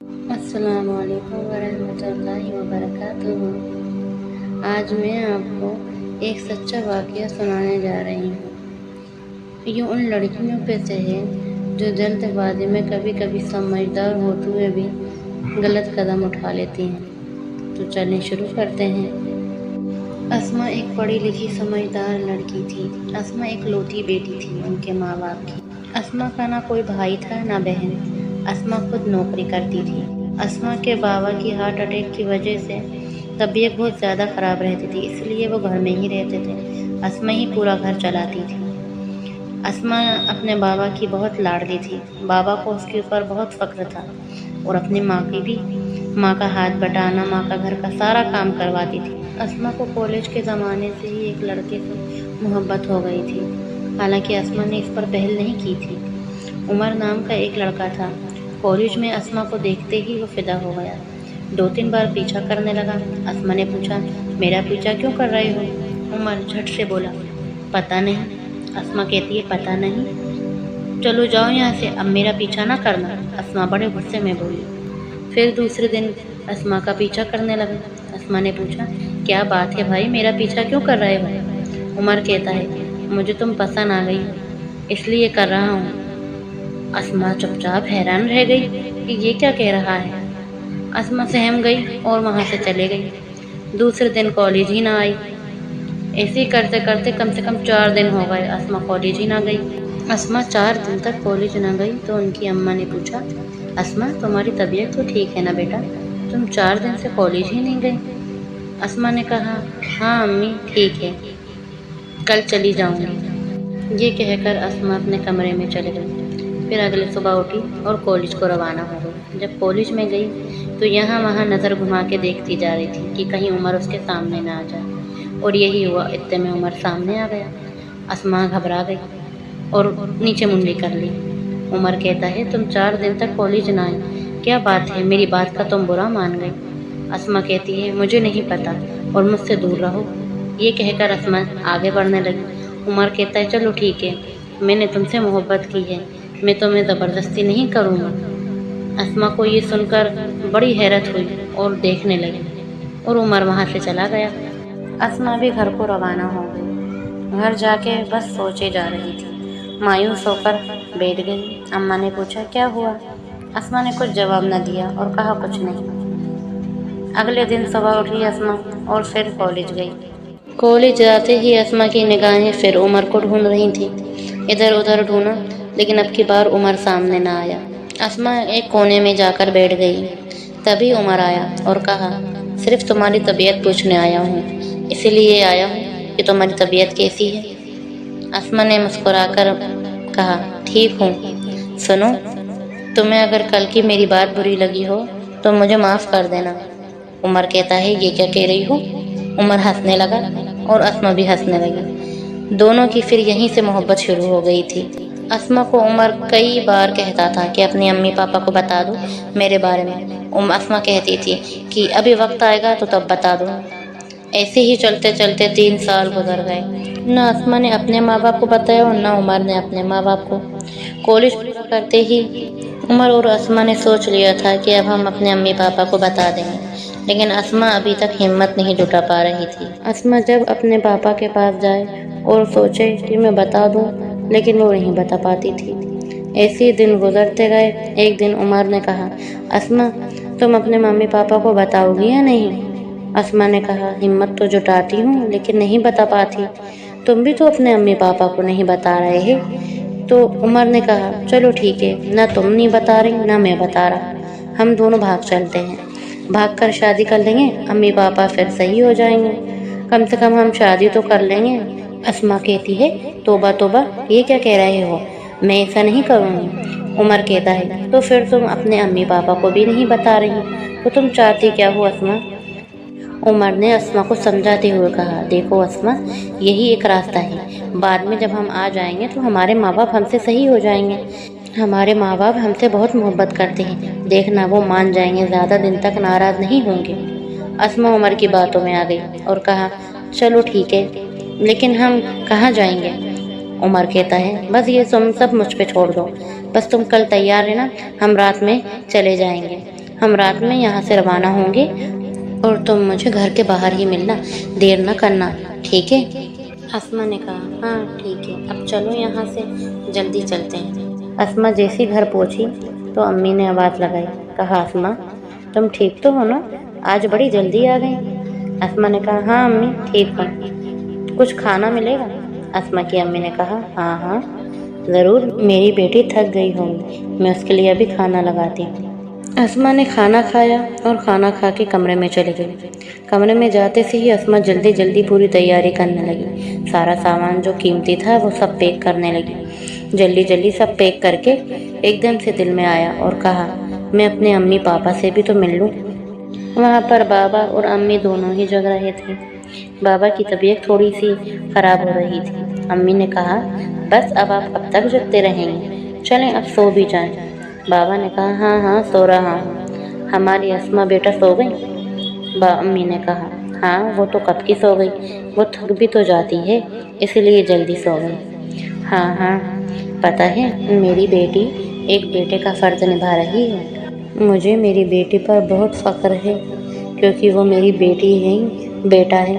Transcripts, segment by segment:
السلام علیکم ورحمۃ اللہ وبرکاتہ۔ آج میں آپ کو ایک سچا واقعہ سنانے جا رہی ہوں۔ یہ ان لڑکیوں پہ سے ہے جو جلد بازی میں کبھی کبھی سمجھدار ہوتے ہوئے بھی غلط قدم اٹھا لیتی ہیں۔ تو چلیں شروع کرتے ہیں۔ اسما ایک پڑھی لکھی سمجھدار لڑکی تھی۔ اسما ایک لوتی بیٹی تھی ان کے ماں باپ کی۔ اسما کا نہ کوئی بھائی تھا نہ بہن۔ اسما خود نوکری کرتی تھی۔ اسما کے بابا کی ہارٹ اٹیک کی وجہ سے طبیعت بہت زیادہ خراب رہتی تھی، اس لیے وہ گھر میں ہی رہتے تھے۔ اسما ہی پورا گھر چلاتی تھی۔ اسما اپنے بابا کی بہت لاڈلی تھی۔ بابا کو اس کے اوپر بہت فخر تھا اور اپنی ماں کی بھی۔ ماں کا ہاتھ بٹانا، ماں کا گھر کا سارا کام کرواتی تھی۔ اسما کو کالج کے زمانے سے ہی ایک لڑکے سے محبت ہو گئی تھی، حالانکہ اسما نے اس پر پہل نہیں کی تھی۔ عمر نام کا ایک لڑکا تھا۔ کالج میں اسما کو دیکھتے ہی وہ فدا ہو گیا۔ 2-3 بار پیچھا کرنے لگا۔ اسما نے پوچھا، میرا پیچھا کیوں کر رہے ہو؟ عمر جھٹ سے بولا، پتہ نہیں۔ اسما کہتی ہے، پتہ نہیں؟ چلو جاؤ یہاں سے، اب میرا پیچھا نہ کرنا۔ اسما بڑے غصے میں بولی۔ پھر دوسرے دن اسما کا پیچھا کرنے لگا۔ اسما نے پوچھا، کیا بات ہے بھائی، میرا پیچھا کیوں کر رہے ہو؟ عمر کہتا ہے، مجھے تم پسند آ گئی اس لیے کر رہا ہوں۔ اسما چپ چاپ حیران رہ گئی کہ یہ کیا کہہ رہا ہے۔ اسما سہم گئی اور وہاں سے چلے گئی۔ دوسرے دن کالج ہی نہ آئی۔ ایسے کرتے کرتے کم سے کم 4 دن ہو گئے، اسما کالج ہی نہ گئی۔ اسما 4 دن تک کالج نہ گئی تو ان کی اماں نے پوچھا، اسما تمہاری طبیعت تو ٹھیک ہے نا بیٹا، تم 4 دن سے کالج ہی نہیں گئی؟ اسما نے کہا، ہاں امی ٹھیک ہے، کل چلی جاؤں گی۔ یہ کہہ کر اسما اپنے کمرے میں چلے گئی۔ پھر اگلے صبح اٹھی اور کالج کو روانہ ہو گئی۔ جب کالج میں گئی تو یہاں وہاں نظر گھما کے دیکھتی جا رہی تھی کہ کہیں عمر اس کے سامنے نہ آ جائے، اور یہی ہوا۔ اتنے میں عمر سامنے آ گیا۔ اسما گھبرا گئی اور نیچے منڈی کر لی۔ عمر کہتا ہے، تم 4 دن تک کالج نہ آئی، کیا بات ہے؟ میری بات کا تم برا مان گئی؟ اسما کہتی ہے، مجھے نہیں پتا اور مجھ سے دور رہو۔ یہ کہہ کر اسما آگے بڑھنے لگی۔ عمر کہتا ہے، چلو ٹھیک ہے، میں نے تم سے محبت کی ہے، میں تمہیں زبردستی نہیں کروں گا۔ اسما کو یہ سن کر بڑی حیرت ہوئی اور دیکھنے لگی، اور عمر وہاں سے چلا گیا۔ اسما بھی گھر کو روانہ ہو گئی۔ گھر جا کے بس سوچے جا رہی تھی، مایوس ہو کر بیٹھ گئی۔ اماں نے پوچھا، کیا ہوا؟ اسما نے کچھ جواب نہ دیا اور کہا، کچھ نہیں۔ اگلے دن صبح اٹھی اسما اور پھر کالج گئی۔ کالج جاتے ہی اسما کی نگاہیں پھر عمر کو ڈھونڈ رہی تھیں۔ ادھر ادھر ڈھونڈا لیکن اب کی بار عمر سامنے نہ آیا۔ اسما ایک کونے میں جا کر بیٹھ گئی۔ تبھی عمر آیا اور کہا، صرف تمہاری طبیعت پوچھنے آیا ہوں، اسی لیے آیا ہوں کہ تمہاری طبیعت کیسی ہے۔ اسما نے مسکرا کر کہا، ٹھیک ہوں۔ سنو، تمہیں اگر کل کی میری بات بری لگی ہو تو مجھے معاف کر دینا۔ عمر کہتا ہے، یہ کیا کہہ رہی ہو؟ عمر ہنسنے لگا اور اسما بھی ہنسنے لگی۔ دونوں کی پھر یہیں سے محبت شروع ہو گئی تھی۔ اسما کو عمر کئی بار کہتا تھا کہ اپنی امی پاپا کو بتا دو میرے بارے میں۔ اسما کہتی تھی کہ ابھی وقت آئے گا تو تب بتا دوں۔ ایسے ہی چلتے چلتے 3 سال گزر گئے۔ نہ اسما نے اپنے ماں باپ کو بتایا اور نہ عمر نے اپنے ماں باپ کو۔ کالج پورا کرتے ہی عمر اور اسما نے سوچ لیا تھا کہ اب ہم اپنے امی پاپا کو بتا دیں گے، لیکن اسما ابھی تک ہمت نہیں جٹا پا رہی تھی۔ اسما جب اپنے پاپا کے پاس جائے اور سوچے کہ میں بتا دوں، لیکن وہ نہیں بتا پاتی تھی۔ ایسے ہی دن گزرتے گئے۔ ایک دن عمر نے کہا، اسما تم اپنے ممی پاپا کو بتاؤ گی یا نہیں؟ اسما نے کہا، ہمت تو جٹاتی ہوں لیکن نہیں بتا پاتی۔ تم بھی تو اپنے امی پاپا کو نہیں بتا رہے ہیں۔ تو عمر نے کہا، چلو ٹھیک ہے، نہ تم نہیں بتا رہی نہ میں بتا رہا، ہم دونوں بھاگ چلتے ہیں، بھاگ کر شادی کر لیں گے، امی پاپا پھر صحیح ہو جائیں گے، کم سے کم ہم شادی تو کر لیں گے۔ اسما کہتی ہے، توبہ توبہ، یہ کیا کہہ رہے ہو؟ میں ایسا نہیں کروں گی۔ عمر کہتا ہے، تو پھر تم اپنے امی پاپا کو بھی نہیں بتا رہی، تو تم چاہتی کیا ہو اسما؟ عمر نے اسما کو سمجھاتے ہوئے کہا، دیکھو اسما، یہی ایک راستہ ہے، بعد میں جب ہم آ جائیں گے تو ہمارے ماں باپ ہم سے صحیح ہو جائیں گے۔ ہمارے ماں باپ ہم سے بہت محبت کرتے ہیں، دیکھنا وہ مان جائیں گے، زیادہ دن تک ناراض نہیں ہوں گے۔ اسما عمر کی باتوں میں آ گئی اور کہا، چلو ٹھیک ہے، لیکن ہم کہاں جائیں گے؟ عمر کہتا ہے، بس یہ تم سب مجھ پہ چھوڑ دو، بس تم کل تیار رہنا، ہم رات میں چلے جائیں گے۔ ہم رات میں یہاں سے روانہ ہوں گے اور تم مجھے گھر کے باہر ہی ملنا، دیر نہ کرنا، ٹھیک ہے؟ اسما نے کہا ہاں ٹھیک ہے، اب چلو یہاں سے جلدی چلتے ہیں۔ اسما جیسی گھر پہنچی تو امی نے آواز لگائی، کہا اسما تم ٹھیک تو ہو نا؟ آج بڑی جلدی آ گئی۔ اسما نے کہا ہاں امی ٹھیک ہوں، کچھ کھانا ملے گا؟ اسما کی امی نے کہا ہاں ہاں ضرور، میری بیٹی تھک گئی ہوگی، میں اس کے لیے ابھی کھانا لگاتی ہوں۔ اسما نے کھانا کھایا اور کھانا کھا کے کمرے میں چلی گئی۔ کمرے میں جاتے سے ہی اسما جلدی جلدی پوری تیاری کرنے لگی، سارا سامان جو قیمتی تھا وہ سب پیک کرنے لگی۔ جلدی جلدی سب پیک کر کے ایک دم سے دل میں آیا اور کہا میں اپنے امی پاپا سے بھی تو مل لوں۔ وہاں پر بابا اور امی دونوں ہی جگ رہے تھے۔ بابا کی طبیعت تھوڑی سی خراب ہو رہی تھی۔ امی نے کہا بس اب آپ کب تک جگتے رہیں گے، چلیں اب سو بھی جائیں۔ بابا نے کہا ہاں ہاں سو رہا ہوں۔ ہماری اسما بیٹا سو گئی؟ امی نے کہا ہاں وہ تو کب کی سو گئی، وہ تھک بھی تو جاتی ہے اس لیے جلدی سو گئی۔ ہاں ہاں پتہ ہے میری بیٹی ایک بیٹے کا فرض نبھا رہی ہے، مجھے میری بیٹی پر بہت فخر ہے کیونکہ وہ میری بیٹی ہے، بیٹا ہے۔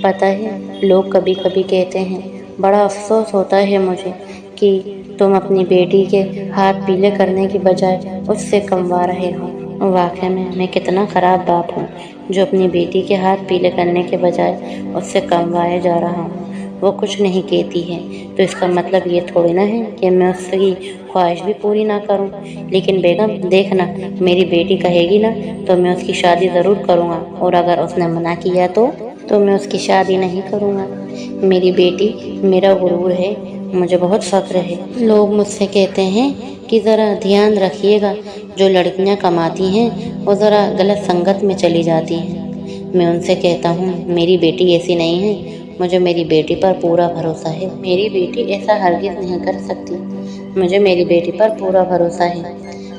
پتہ ہے لوگ کبھی کبھی کہتے ہیں بڑا افسوس ہوتا ہے مجھے کہ تم اپنی بیٹی کے ہاتھ پیلے کرنے کی بجائے اس سے کموا رہے ہو۔ واقعی میں کتنا خراب باپ ہوں جو اپنی بیٹی کے ہاتھ پیلے کرنے کے بجائے اس سے کموائے جا رہا ہوں۔ وہ کچھ نہیں کہتی ہے تو اس کا مطلب یہ تھوڑی نہ ہے کہ میں اس کی خواہش بھی پوری نہ کروں۔ لیکن بیگم دیکھنا، میری بیٹی کہے گی نا تو میں اس کی شادی ضرور کروں گا، اور اگر اس نے منع کیا تو میں اس کی شادی نہیں کروں گا۔ میری بیٹی میرا غرور ہے، مجھے بہت فخر ہے۔ لوگ مجھ سے کہتے ہیں کہ ذرا دھیان رکھیے گا، جو لڑکیاں کماتی ہیں وہ ذرا غلط سنگت میں چلی جاتی ہیں۔ میں ان سے کہتا ہوں میری بیٹی ایسی نہیں ہے، مجھے میری بیٹی پر پورا بھروسہ ہے، میری بیٹی ایسا ہرگز نہیں کر سکتی، مجھے میری بیٹی پر پورا بھروسہ ہے۔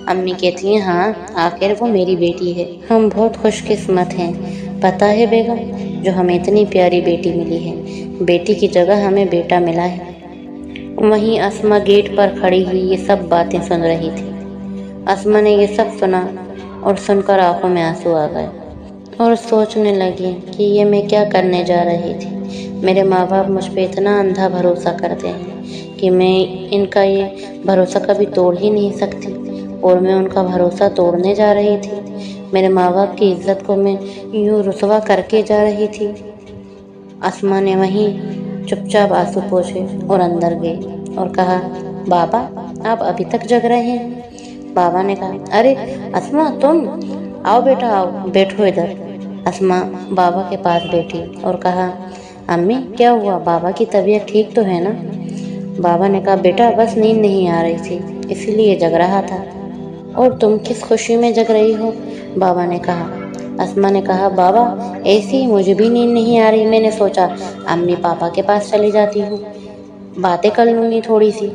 امی کہتی ہیں ہاں آخر وہ میری بیٹی ہے، ہم بہت خوش قسمت ہیں، پتہ ہے بیگم، جو ہمیں اتنی پیاری بیٹی ملی ہے، بیٹی کی جگہ ہمیں بیٹا ملا ہے۔ وہیں اسما گیٹ پر کھڑی ہوئی یہ سب باتیں سن رہی تھی۔ اسما نے یہ سب سنا اور سن کر آنکھوں میں آنسو آ گئے اور سوچنے لگی کہ یہ میں کیا کرنے جا رہی تھی۔ میرے ماں باپ مجھ پہ اتنا اندھا بھروسہ کرتے ہیں کہ میں ان کا یہ بھروسہ کبھی توڑ ہی نہیں سکتی، اور میں ان کا بھروسہ توڑنے جا رہی تھی۔ میرے ماں باپ کی عزت کو میں یوں رسوا کر کے جا رہی تھی۔ اسما نے وہیں چپ چاپ آنسو پوچھے اور اندر گئی اور کہا بابا آپ ابھی تک جگ رہے ہیں؟ بابا نے کہا ارے اسما تم، آؤ بیٹا آؤ، بیٹھو ادھر۔ اسما بابا کے پاس بیٹھی اور کہا امی کیا ہوا، بابا کی طبیعت ٹھیک تو ہے نا؟ بابا نے کہا بیٹا بس نیند نہیں آ رہی تھی اسی لیے جگ رہا تھا۔ اور تم کس خوشی میں جگ رہی ہو؟ بابا نے کہا۔ اسما نے کہا بابا ایسی ہی مجھے بھی نیند نہیں آ رہی، میں نے سوچا امی پاپا کے پاس چلی جاتی ہوں، باتیں کر لوں گی تھوڑی سی۔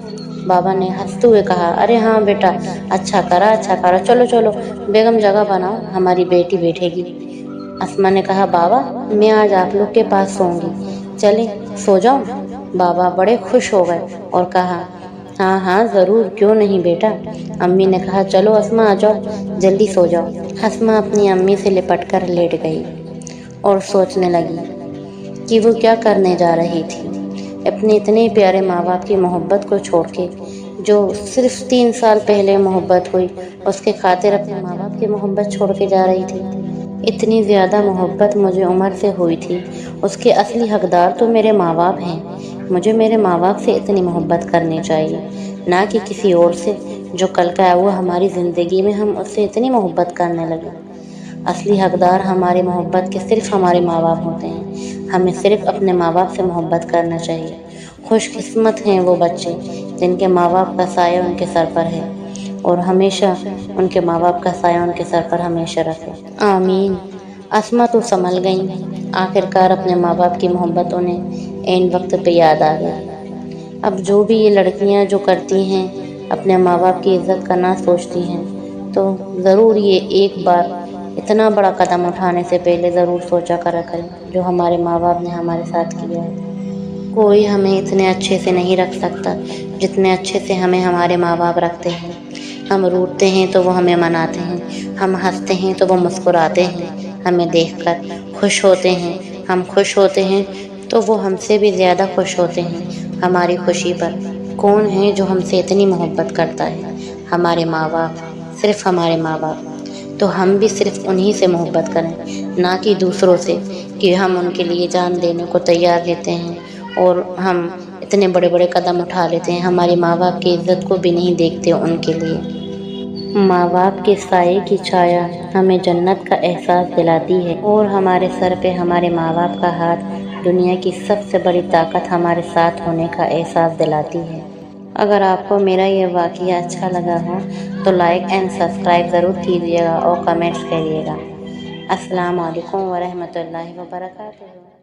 بابا نے ہنستے ہوئے کہا ارے ہاں بیٹا اچھا کرا، چلو چلو بیگم جگہ بناؤ، ہماری بیٹی بیٹھے گی۔ اسما نے کہا بابا میں آج آپ لوگ کے پاس سوؤں گی، چلیں سو جاؤں؟ بابا بڑے خوش ہو گئے اور کہا ہاں ہاں ضرور، کیوں نہیں بیٹا۔ امی نے کہا چلو اسما آ جاؤ، جلدی سو جاؤ۔ اسما اپنی امی سے لپٹ کر لیٹ گئی اور سوچنے لگی کہ وہ کیا کرنے جا رہی تھی، اپنے اتنے پیارے ماں باپ کی محبت کو چھوڑ کے، جو صرف 3 سال پہلے محبت ہوئی، اس کے خاطر اپنے ماں باپ کی محبت چھوڑ کے جا رہی تھی۔ اتنی زیادہ محبت مجھے عمر سے ہوئی تھی، اس کے اصلی حقدار تو میرے ماں باپ ہیں، مجھے میرے ماں باپ سے اتنی محبت کرنی چاہیے، نہ کہ کسی اور سے جو کل کا ہے وہ ہماری زندگی میں ہم اس سے اتنی محبت کرنے لگے۔ اصلی حقدار ہماری محبت کے صرف ہمارے ماں باپ ہوتے ہیں، ہمیں صرف اپنے ماں باپ سے محبت کرنا چاہیے۔ خوش قسمت ہیں وہ بچے جن کے ماں باپ کا سایہ ان کے سر پر ہے، اور ہمیشہ ان کے ماں باپ کا سایہ ان کے سر پر ہمیشہ رکھے، آمین۔ اسما تو سنبھل گئیں، آخرکار اپنے ماں باپ کی محبت انہیں عین وقت پہ یاد آ گئی۔ اب جو بھی یہ لڑکیاں جو کرتی ہیں اپنے ماں باپ کی عزت کرنا سوچتی ہیں، تو ضرور یہ ایک بار اتنا بڑا قدم اٹھانے سے پہلے ضرور سوچا کرا کریں، جو ہمارے ماں باپ نے ہمارے ساتھ کیا ہے۔ کوئی ہمیں اتنے اچھے سے نہیں رکھ سکتا جتنے اچھے سے ہمیں ہمارے ماں باپ رکھتے ہیں۔ ہم روٹتے ہیں تو وہ ہمیں مناتے ہیں، ہم ہنستے ہیں تو وہ مسکراتے ہیں، ہمیں دیکھ کر خوش ہوتے ہیں، ہم خوش ہوتے ہیں تو وہ ہم سے بھی زیادہ خوش ہوتے ہیں۔ ہماری خوشی پر کون ہے جو ہم سے اتنی محبت کرتا ہے؟ ہمارے ماں باپ، صرف ہمارے ماں باپ۔ تو ہم بھی صرف انہی سے محبت کریں، نہ کہ دوسروں سے، کہ ہم ان کے لیے جان دینے کو تیار رہتے ہیں اور ہم اتنے بڑے بڑے قدم اٹھا لیتے ہیں، ہمارے ماں باپ کی عزت کو بھی نہیں دیکھتے ان کے لیے۔ ماں باپ کے سائے کی چھایا ہمیں جنت کا احساس دلاتی ہے، اور ہمارے سر پہ ہمارے ماں باپ کا ہاتھ دنیا کی سب سے بڑی طاقت ہمارے ساتھ ہونے کا احساس دلاتی ہے۔ اگر آپ کو میرا یہ واقعہ اچھا لگا ہو تو لائک اینڈ سبسکرائب ضرور کیجیے گا اور کمنٹس کریے گا۔ السلام علیکم ورحمۃ اللہ وبرکاتہ۔